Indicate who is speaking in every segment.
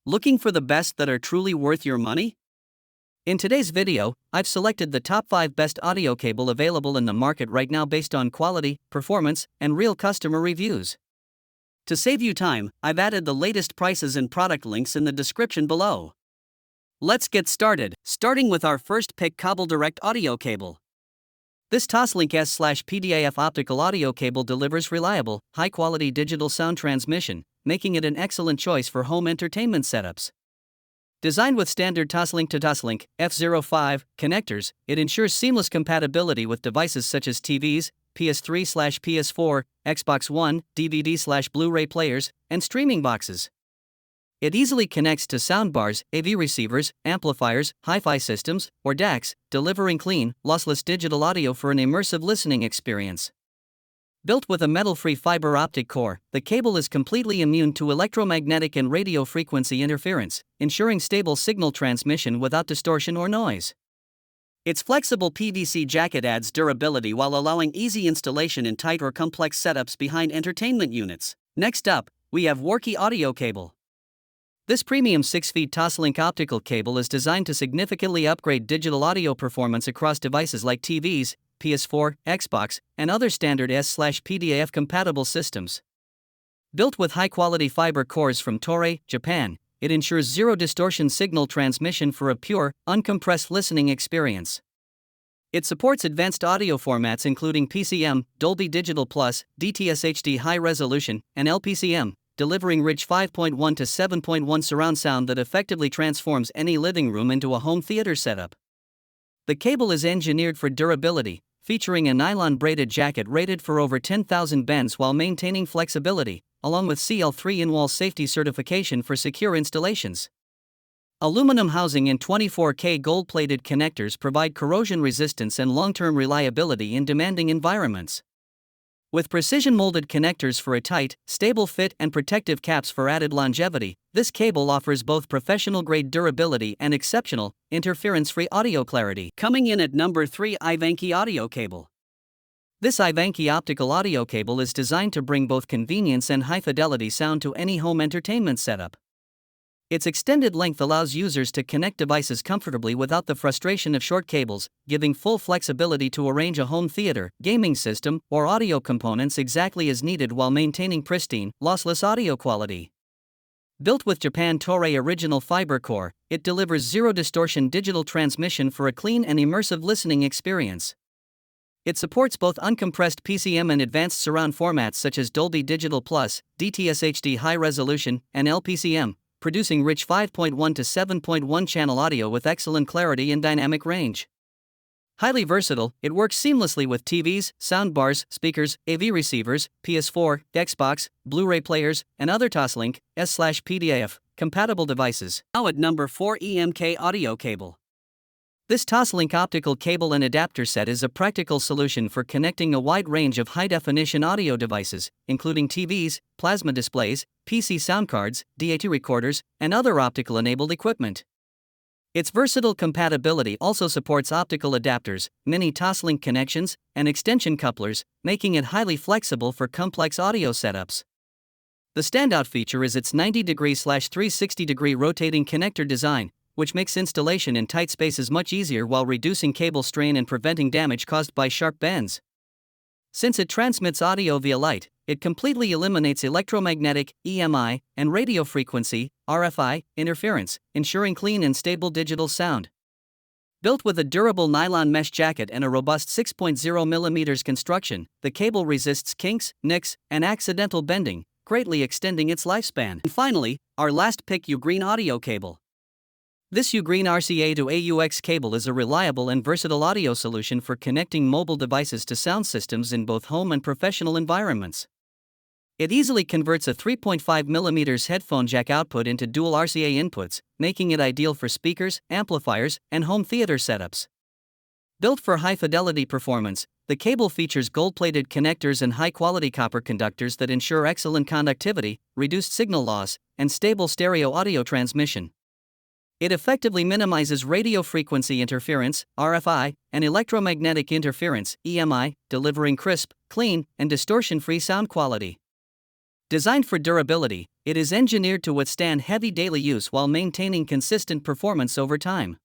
Speaker 1: Looking for the best that are truly worth your money? In today's video, I've selected the top 5 best audio cable available in the market right now based on quality, performance, and real customer reviews. To save you time, I've added the latest prices and product links in the description below. Let's get started, starting with our first pick, Cable Direct Audio Cable. This Toslink S/PDAF optical audio cable delivers reliable, high-quality digital sound transmission, making it an excellent choice for home entertainment setups. Designed with standard Toslink to Toslink F05 connectors, it ensures seamless compatibility with devices such as TVs, PS3/PS4, Xbox One, DVD/Blu-ray players, and streaming boxes. It easily connects to soundbars, AV receivers, amplifiers, hi-fi systems, or DACs, delivering clean, lossless digital audio for an immersive listening experience. Built with a metal-free fiber optic core, the cable is completely immune to electromagnetic and radio frequency interference, ensuring stable signal transmission without distortion or noise. Its flexible PVC jacket adds durability while allowing easy installation in tight or complex setups behind entertainment units. Next up, we have Worky Audio Cable. This premium 6-feet Toslink optical cable is designed to significantly upgrade digital audio performance across devices like TVs, PS4, Xbox, and other standard S/PDAF compatible systems. Built with high-quality fiber cores from Toray, Japan, it ensures zero distortion signal transmission for a pure, uncompressed listening experience. It supports advanced audio formats including PCM, Dolby Digital Plus, DTS HD High Resolution, and LPCM, delivering rich 5.1 to 7.1 surround sound that effectively transforms any living room into a home theater setup. The cable is engineered for durability, featuring a nylon braided jacket rated for over 10,000 bends while maintaining flexibility, along with CL3 in-wall safety certification for secure installations. Aluminum housing and 24K gold-plated connectors provide corrosion resistance and long-term reliability in demanding environments. With precision-molded connectors for a tight, stable fit and protective caps for added longevity, this cable offers both professional-grade durability and exceptional, interference-free audio clarity. Coming in at number 3, Ivanki Audio Cable. This Ivanki optical audio cable is designed to bring both convenience and high-fidelity sound to any home entertainment setup. Its extended length allows users to connect devices comfortably without the frustration of short cables, giving full flexibility to arrange a home theater, gaming system, or audio components exactly as needed while maintaining pristine, lossless audio quality. Built with Japan Toray original fiber core, it delivers zero-distortion digital transmission for a clean and immersive listening experience. It supports both uncompressed PCM and advanced surround formats such as Dolby Digital Plus, DTS HD High Resolution, and LPCM, producing rich 5.1 to 7.1 channel audio with excellent clarity and dynamic range. Highly versatile, it works seamlessly with TVs, soundbars, speakers, AV receivers, PS4, Xbox, Blu-ray players, and other Toslink S/PDAF compatible devices. Now at number 4, EMK Audio Cable. This Toslink optical cable and adapter set is a practical solution for connecting a wide range of high-definition audio devices, including TVs, plasma displays, PC sound cards, DAT recorders, and other optical-enabled equipment. Its versatile compatibility also supports optical adapters, mini Toslink connections, and extension couplers, making it highly flexible for complex audio setups. The standout feature is its 90°/360° rotating connector design, which makes installation in tight spaces much easier while reducing cable strain and preventing damage caused by sharp bends. Since it transmits audio via light, it completely eliminates electromagnetic, EMI, and radio frequency, RFI, interference, ensuring clean and stable digital sound. Built with a durable nylon mesh jacket and a robust 6.0 mm construction, the cable resists kinks, nicks, and accidental bending, greatly extending its lifespan. And finally, our last pick, Ugreen Audio Cable. This Ugreen RCA to AUX cable is a reliable and versatile audio solution for connecting mobile devices to sound systems in both home and professional environments. It easily converts a 3.5 mm headphone jack output into dual RCA inputs, making it ideal for speakers, amplifiers, and home theater setups. Built for high-fidelity performance, the cable features gold-plated connectors and high-quality copper conductors that ensure excellent conductivity, reduced signal loss, and stable stereo audio transmission. It effectively minimizes radio frequency interference, RFI, and electromagnetic interference, EMI, delivering crisp, clean, and distortion-free sound quality. Designed for durability, It is engineered to withstand heavy daily use while maintaining consistent performance over time.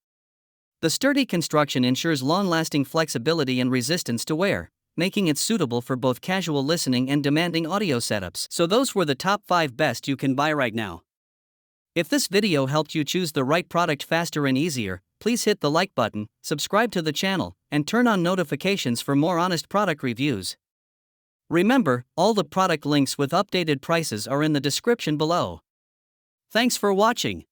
Speaker 1: The sturdy construction ensures long-lasting flexibility and resistance to wear, making it suitable for both casual listening and demanding audio setups. So those were the top 5 best you can buy right now. If this video helped you choose the right product faster and easier, please hit the like button, subscribe to the channel, and turn on notifications for more honest product reviews. Remember, all the product links with updated prices are in the description below. Thanks for watching.